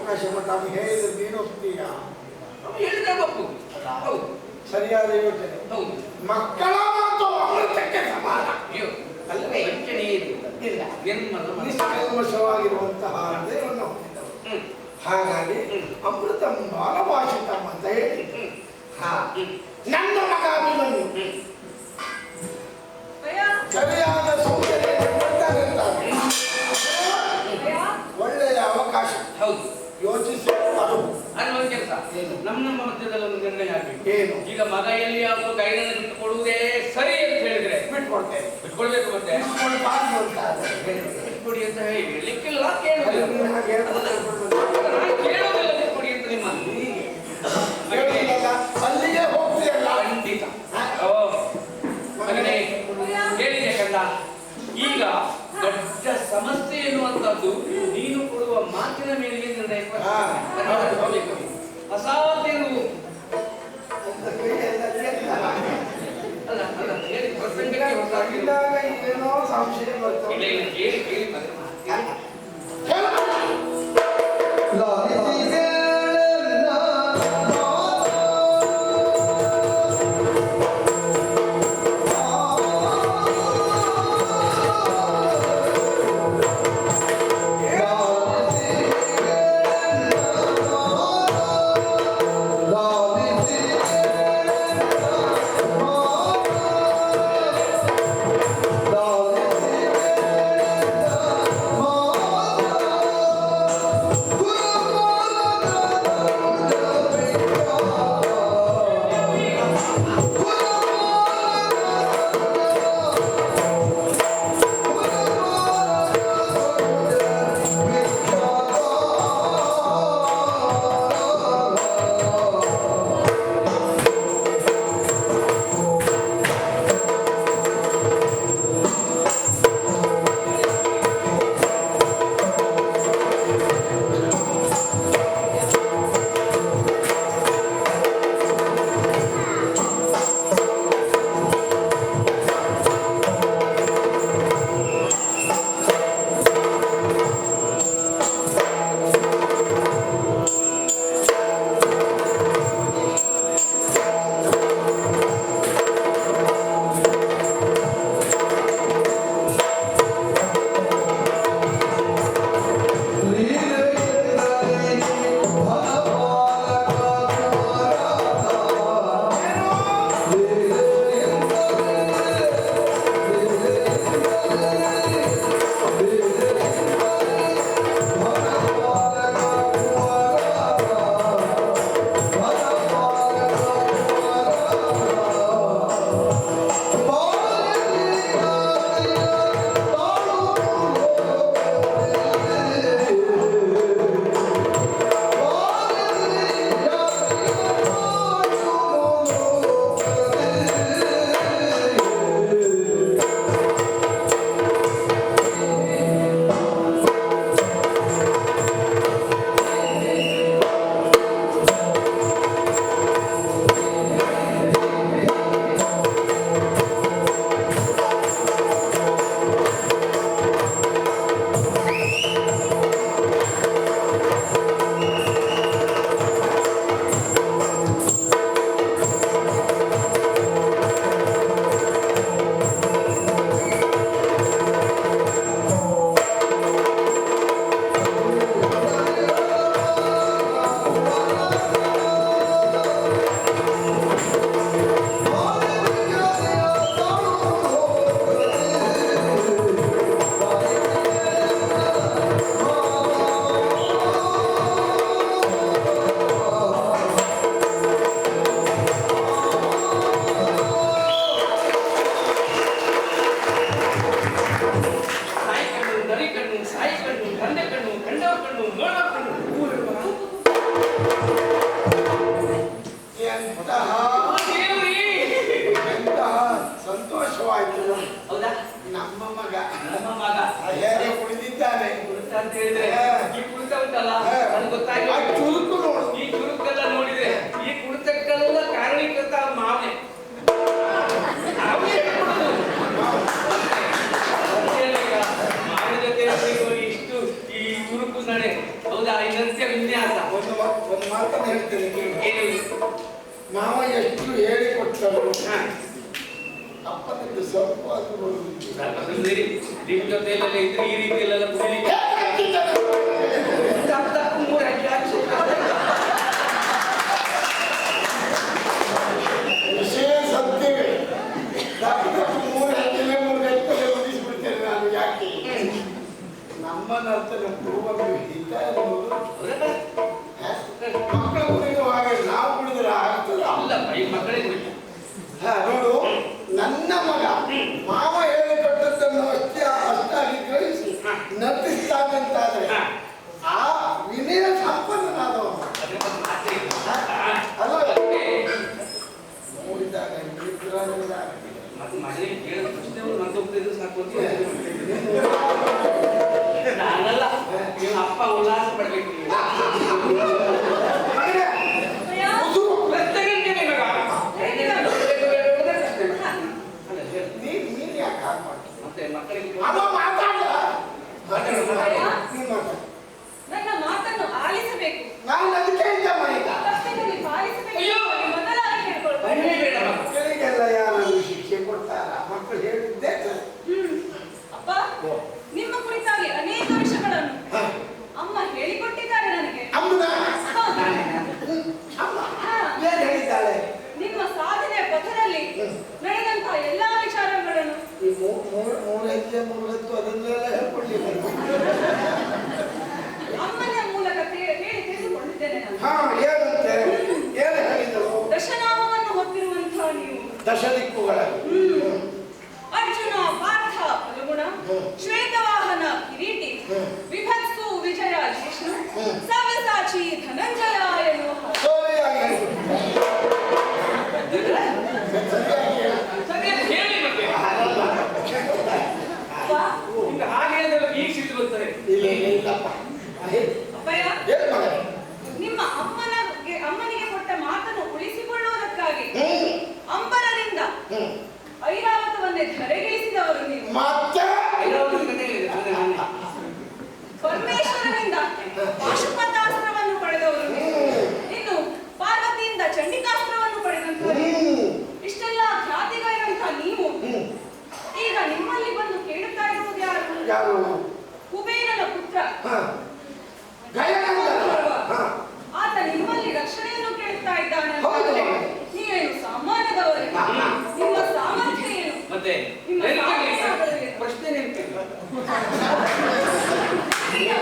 ಅವಕಾಶ ಮತ್ತು ಅವ್ನು ಹೇಳಿದ್ರೆ ನೀನು ಒಪ್ತೀಯ? ಹೇಳಿದ್ರೆ ಒಪ್ಪು. ಹೌದು, ಸರಿಯಾದ ಯೋಚನೆ. ಹೌದು. ಮಕ್ಕಳ ಮಾತು ಅಮೃತಕ್ಕೆ ಸಮಾನ. ಅಯ್ಯೋ, ಅಲ್ಲವೇ ವಂಚನೆ ಇಲ್ಲ, ನಿಷ್ಕಲ್ಮಶವಾಗಿರುವಂತಹ ಹೃದಯವನ್ನು ಹೊಂದಿದ್ದವರು. ಹಾಗಾಗಿ ಅಮೃತಂ ಬಾಲಭಾಷಿತಂ ಅಂತ ಹೇಳಿ ನನ್ನ ಮಗ ಅಭಿಮನ್ಯು ಸರಿಯಾದ ಸೌಂದರ್ಯ ಒಳ್ಳೆಯ ಅವಕಾಶ. ಹೌದು, ಯೋಚಿಸಿ ಅದು ಒಂದು ಕೆಲಸ. ನಮ್ಮ ಮಧ್ಯದಲ್ಲಿ ಒಂದು ನಿರ್ಣಯ ಆಗಬೇಕು. ಏನು? ಈಗ ಮಗ ಎಲ್ಲಿ ಅವರು ಕೈಯನ್ನು ಬಿಟ್ಟುಕೊಡುವುದೇ ಸರಿ ಅಂತ ಹೇಳಿದ್ರೆ ಬಿಟ್ಕೊಡ್ತೇನೆ. ಬಿಟ್ಕೊಳ್ಬೇಕು. ಮತ್ತೆ ಬಿಟ್ಕೊಡಿ ಅಂತ ಹೇಳಲಿಕ್ಕಿಲ್ಲ, ಕೇಳುವುದಿಲ್ಲ. ಕೇಳುವುದಿಲ್ಲ ಬಿಟ್ಕೊಡಿ ಅಂತ ನಿಮ್ಮ ಅಲ್ಲಿಗೆ ಹೋಗ್ತೀಯಲ್ಲ. ಖಂಡಿತ. ಮಗನೇ ಹೇಳಿದೆ ಕಂಡ, ಈಗ ದೊಡ್ಡ ಸಮಸ್ಯೆ ಎನ್ನುವಂಥದ್ದು ನೀನು ಕೊಡುವ ಮಾತಿನ ಮೇಲೆ ನಿರ್ಣಯ. ಅಸಾಧ್ಯ ಏನೋ ಸಂಶಯ ಬರ್ತದೆ. ಕೇಳಿ ನೃತ್ಯ ವಿನ್ಯಾಸ. ಒಂದು ಮಾತನ್ನು ಹೇಳ್ತೇನೆ ಕೇಳು. ಏನು? ಮಾವ ಎಷ್ಟು ಹೇಳಿಕೊಟ್ಟರು ಹಾ. ಅಪ್ಪನಿಗೆ ಸ್ವಲ್ಪ ಅದು ಬರುವುದಿಲ್ಲ. ಸ್ವಲ್ಪ ಸುಂದರಿ, ನಿಮ್ ಜೊತೆಯಲ್ಲೆಲ್ಲ ಇದ್ರೆ ಈ ರೀತಿಯಲ್ಲೆಲ್ಲ ಕುಡಿಲಿಕ್ಕೆ ತಪ್ಪು ಮೂರು ಹೆಜ್ಜೆ ಹಾಕ್ಸಿ. ವಿಷಯ ಸತ್ಯವೇ. ಮೂರು ಹೆಜ್ಜೆಲೆ ಮೂರು ಹೆಜ್ಜೆಲೆ ಉಳಿಸ್ಬಿಡ್ತೇನೆ ನಾನು. ಯಾಕೆ ನಮ್ಮ ನರ್ತನ ಪೂರ್ವ ಹಿತ ಎನ್ನುವುದು ಮಕ್ಕಳು ಕುಡಿಯುವಾಗ ನಾವು ಕುಡಿದ್ರೆ ಆಗ್ತದ? ಅಲ್ಲ, ಈ ಮಕ್ಕಳೇ ಕುಡಿತಾರೆ. ನೋಡು, ನನ್ನ ಮಗ ಮಾವ ಹೇಳಿಕೊಟ್ಟದ್ದನ್ನು ಅಷ್ಟಾಗಿ ಗ್ರಹಿಸಿ ನರ್ತಿಸ್ತಾನಂತಾದ್ರೆ ಆ ವಿನಯ ಸಂಪನ್ನನಾದವ ಅಲ್ಲ. ನೋಡಿದಾಗ ಮತ್ತೆ ಮನೆಗೆ ಕೇಳಿದ ಪ್ರಶ್ನೆ ಮತ್ತೆ ಹೋಗ್ತಿದ್ರು ಸಾಕು ಅಂತ ನಾನಲ್ಲ, ನಿಮ್ಮ ಅಪ್ಪ ಉಲ್ಲಾಸ ಪಡ್ಬೇಕು. ಮತ್ತೆ ಮಕ್ಕಳಿಗೆ ನನ್ನ ಮಾತನ್ನು ಆಲಿಸಬೇಕು. ನಾನು ಅದಕ್ಕೆ ಇದ್ದಮ್ಮ ಈಗ ತಪ್ಪಿನಲ್ಲಿ ಪಾಲಿಸಬೇಕು. ಮೊದಲಾಗಿ ಹೇಳ್ಕೊಳ್ಬೇಕು. ಮಕ್ಕಳಿಗೆಲ್ಲ ಯಾರು ಶಿಕ್ಷೆ ಕೊಡ್ತಾರ? ಮಕ್ಕಳು ಹೇಳಿದ್ದೆ ಅಪ್ಪ, ನಿಮ್ಮ ಕುರಿತಾಗಿ ಅನೇಕ ವಿಷಯಗಳನ್ನು ಅಮ್ಮ ಹೇಳಿಕೊಟ್ಟಿದ್ದಾರೆ ನನಗೆ. ಅಮ್ಮನ ಹೌದು. ಅಮ್ಮ ಹಾ. ಏನ್ ಹೇಳಿದ್ದಾಳೆ? ನಿಮ್ಮ ಸಾಧನೆಯ ಪಥದಲ್ಲಿ ನಡೆದಂತಹ ಎಲ್ಲಾ ವಿಚಾರಗಳನ್ನು ಈ ಮೂರು ಹೆಜ್ಜೆ ಮೂರು ಹೆತ್ತು ಅದನ್ನೆಲ್ಲ ಹೇಳ್ಕೊಳ್ಳಿಲ್ಲ. ಅಮ್ಮನ ಮೂಲಕ ಹೇಳಿ ತಿಳಿದುಕೊಂಡಿದ್ದೇನೆ ನಾನು. ಹಾ, ಏನಂತೆ? ಏನು ಹೇಳಿದರು? ದಶನಾಮವನ್ನು ಹೊತ್ತಿರುವಂತಹ ನೀವು ದಶದಿಕ್ಕುಗಳಲ್ಲಿ ಅರ್ಜುನ, ಪಾರ್ಥ, ಫಲಗುಣ, ಶ್ವೇತವಾಹನ ಕಿರೀಟಿ, ವಿಭತ್ಸು ವಿಜಯ ಜಿಷ್ಣು, ಸವ್ಯಸಾಚಿ ಧನಂಜಯ ಎನ್ನುವ ಸೋಲಿಯಾಗಿ ಹೇಳಿಬಿಟ್ಟು. ಸರಿಯಾಗಿ ಹೇಳಿ ಮತ್ತೆ. ಅಪ್ಪ, ನಿಮ್ಗೆ ಹಾಗೆ ಹೇಳಿದ್ರೆ ಈಗ ಸಿಟ್ಟು ಬರ್ತದೆ. ಇಲ್ಲಪ್ಪ. ಅಪ್ಪಯ್ಯ, ಏನು ಮಗನೇ? ನಿಮ್ಮ ಅಮ್ಮನಿಗೆ ಕೊಟ್ಟ ಮಾತನ್ನು ಉಳಿಸಿಕೊಳ್ಳುವುದಕ್ಕಾಗಿ ಅಂಬರದಿಂದ ಐರಾವತವನ್ನೇ ಧರೆಗಿಳಿಸಿದವರು ನೀವು. ಮತ್ತೆ ಐರಾವತದ ಕಥೆ ಹೇಳಿದೆ, ಅಂದ್ರೆ ನಾನೇ. ಪರಮೇಶ್ವರನಿಂದ ಪಾಶುಪತಾಸ್ತ್ರವನ್ನು ಪಡೆದವರು ನೀವು. ಇನ್ನು ಪಾರ್ವತಿಯಿಂದ ಚಂಡಿಕಾಸ್ತ್ರವನ್ನು ಪಡೆದಂತವರು ನೀವು. ಇಷ್ಟೆಲ್ಲ ಖ್ಯಾತಿಗೈದಂತಹ ನೀವು ಈಗ ನಿಮ್ಮಲ್ಲಿ ಬಂದು ಕೇಳುತ್ತಾ ಇರುವುದು ಯಾರು? ಯಾರು? ಕುಬೇರನ ಪುತ್ರ ಗಯನಂದನ. ಹಾ. ಆತ ನಿಮ್ಮಲ್ಲಿ ರಕ್ಷಣೆಯನ್ನು ಕೇಳುತ್ತಾ ಇದ್ದಾನೆ. ಹೌದು. ನೀವೇನು ಸಾಮಾನ್ಯದವರು? ನಿಮ್ಮ ಸಾಮರ್ಥ್ಯ ಏನು? ಮತ್ತೆ ನಿಮ್ಮ ಸಾಮರ್ಥ್ಯ ಪ್ರಶ್ನೆ ನೆನಪಿಲ್ಲ.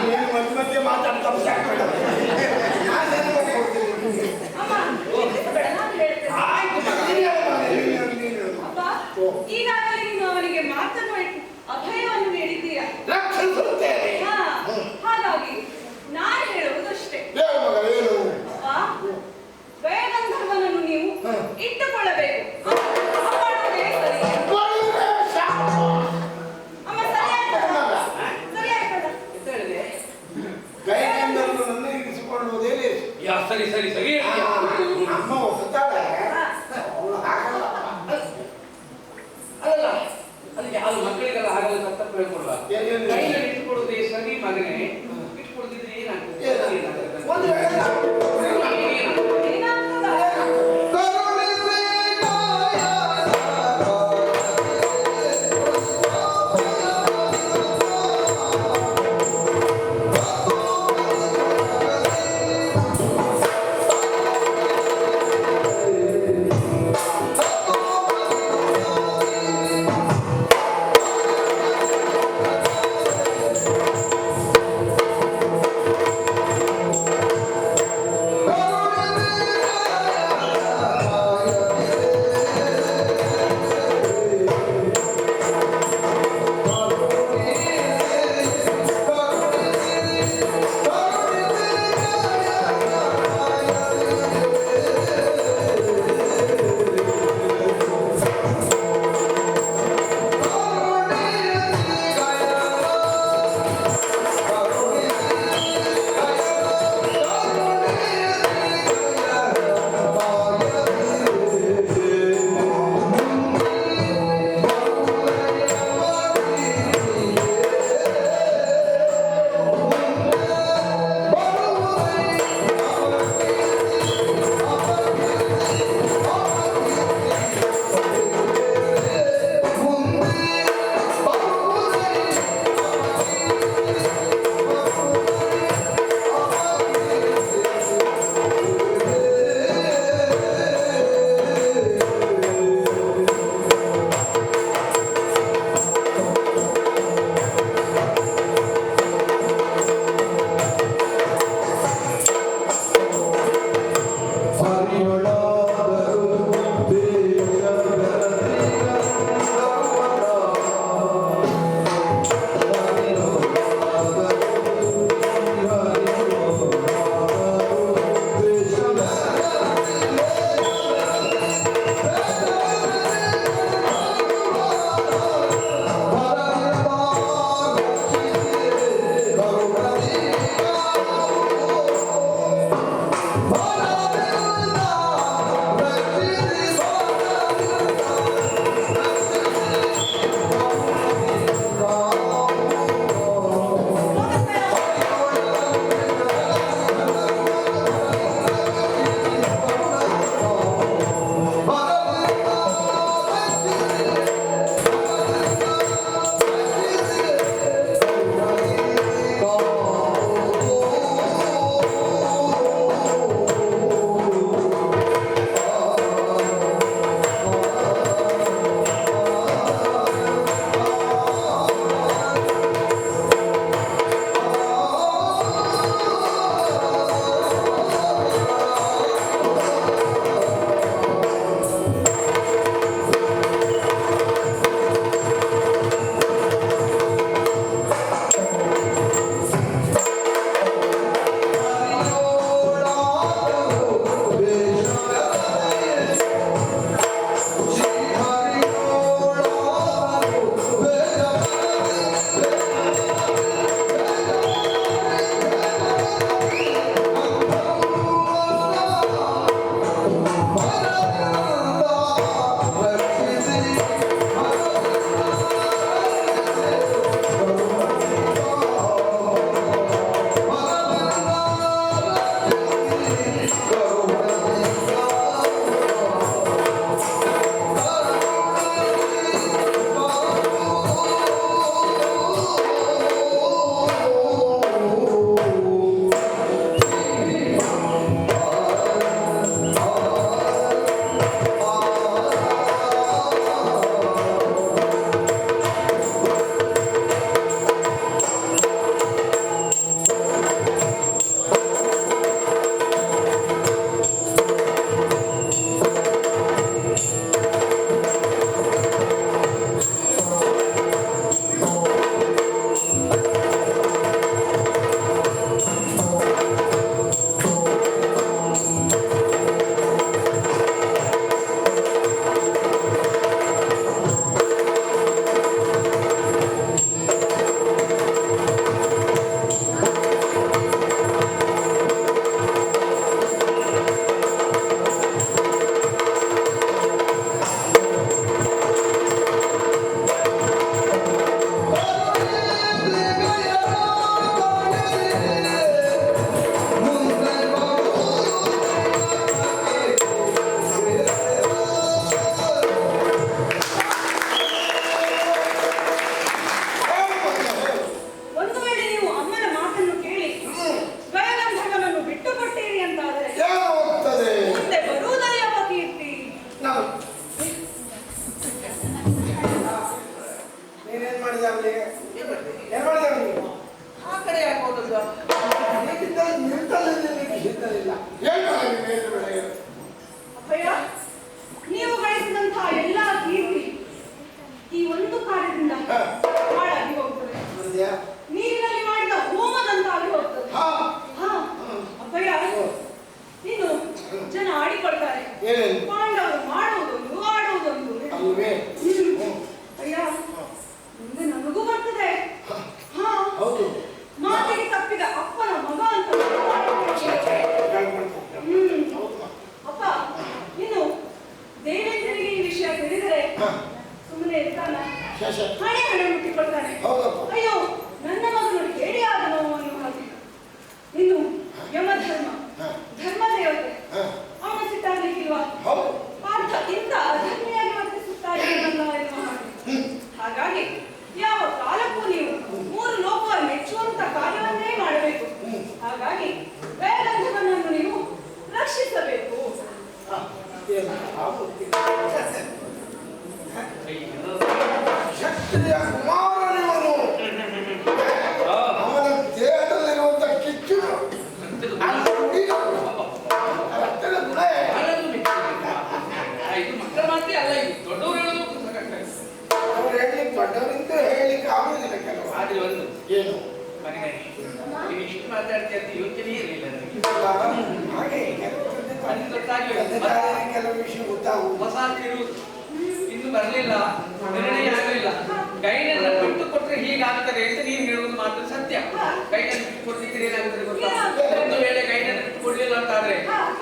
ನೀನು ಮಧ್ಯೆ ಮಾತಾಡ್ತಾ ಸಾಕ್ಬೇಡ. ನಾನೇನು ಕೊಡ್ತೀನಿ? ಅಮ್ಮ, ಚಿಂತಿಸಬೇಡ, ನಾನು ಹೇಳ್ತೇನೆ. ಆಯ್ತು ಮಗ. ನೀನು ಅಪ್ಪ, ಈಗಾಗಲೇ ನೀನು ಅವನಿಗೆ ಮಾತನ್ನು ಅಭಯವನ್ನು ನೀಡಿದ್ದೀಯ. ರಕ್ಷಿಸುತ್ತೇನೆ. ಹಾ, ಹಾಗಾಗಿ ನಾನು ಹೇಳುವುದಷ್ಟೇ. ಏನು ಮಗ, ಏನು? ಅಪ್ಪ, ಗಯಗಂಧರ್ವನನ್ನು ನೀವು ಇಟ್ಟುಕೊಳ್ಳಬೇಕು. ಕಾಪಾಡುವುದೇ ಸರಿ. ಅಮ್ಮ, ಸರಿಯಾಯ್ತಲ್ಲ? ಸರಿಯಾಯ್ತಲ್ಲ? ಎಂತ ಹೇಳಿದೆ? ಗಯನಂದನನ್ನು ನನ್ನ ಇರಿಸಿಕೊಳ್ಳುವುದೇ ಲೇಸು. ಯಾ, ಸರಿ ಸರಿ ಸರಿ ಹೇಳಿ. ಅಮ್ಮ ಒಪ್ಪುತ್ತಾಳೆ. ಅವಳು ಹಾಕಲ್ಲ. ಅಲ್ಲ, ಅದಕ್ಕೆ ಯಾವ್ದು ಮಕ್ಕಳಿಗೆಲ್ಲ ಹಾಗೆಲ್ಲ ತಪ್ಪು ಹೇಳ್ಕೊಡುವ. ಏನೇನು? ಕೈಯಲ್ಲಿ ಇಟ್ಕೊಳ್ಳುವುದೇ ಸರಿ ಮಗನೇ. ಇಟ್ಕೊಳ್ತಿದ್ರೆ ಏನಾಗ್ತದೆ? ಒಂದು ವೇಳೆ ಹಾ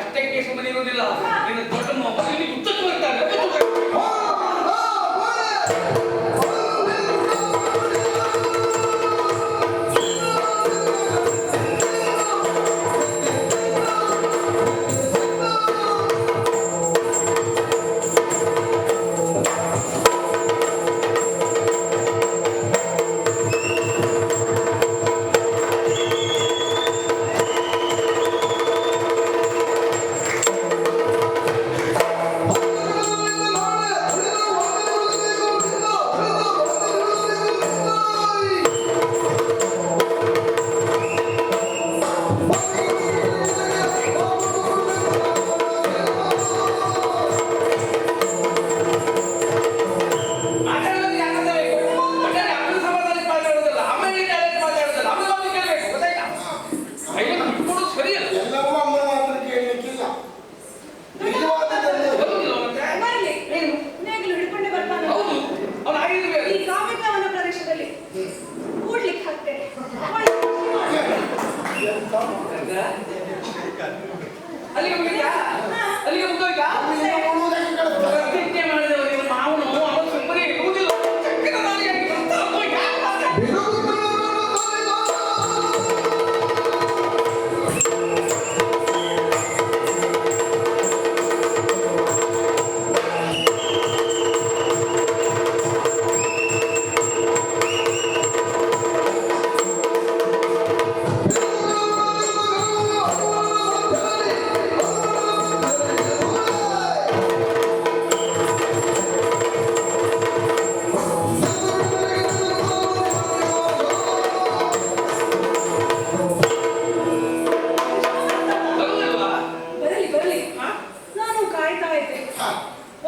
ಅಷ್ಟಕ್ಕೆ ಸುಮ್ಮನೆ ಇರುವುದಿಲ್ಲ. ನಿನ್ನ ದೊಡ್ಡ ಮೊಮ್ಮಗನಿಗೆ ಉತ್ತಕ್ಕೆ ಬರ್ತಾನೆ. ಅಲ್ಲಿಗೆ ಮುಗಿತಾ? ಅಲ್ಲಿಗೆ ಮುಗಿದೋಯ್ತಾ? ಪ್ರತಿಜ್ಞೆ ಮಾಡಿದವರಿಗೆ ಮಾವನು ಅವನು ಸುಮ್ಮನೆ ಇರುವುದಿಲ್ಲ. ಚಕ್ರದ ದಾರಿಯಾಗಿ ಬರ್ತಾನೋ ಯಾಕೆ?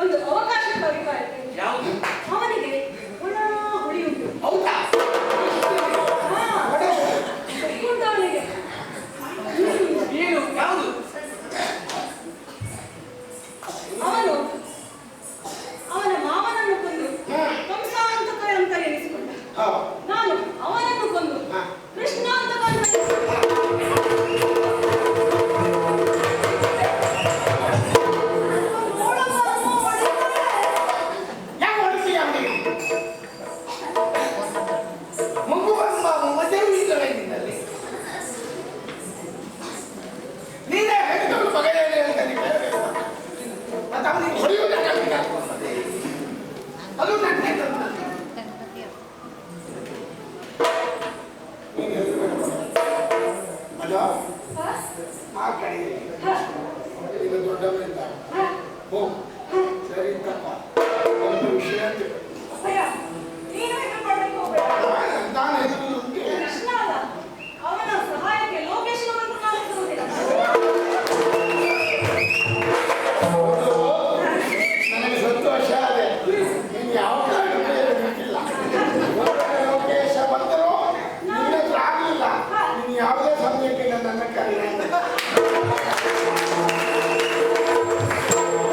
ಒಂದು ಅವಕಾಶ ಕವಿತಾ ಇದೆ. ಯಾವುದು? ಅವನಿಗೆ ಒಣ ಹುಳಿ ಉಂಟು. ಹೌದಾ? ಉಂಟು ಅವನಿಗೆ. ಏನು? ಯಾವುದು? ಅವನು ಅವನ ಮಾವನನ್ನು ಕೊಂದು ಕಂಸಾಂತಕ ಅಂತ ಎನಿಸಿಕೊಂಡ. ನಾನು ಅವನನ್ನು ಕೊಂದು ಕೃಷ್ಣಾಂತಕ ಅಂತ ಆ ಕಡೆ ಈಗ ದೊಡ್ಡವರಿದ್ದ ಸರಿ ತಪ್ಪ ಒಂದು ವಿಷಯ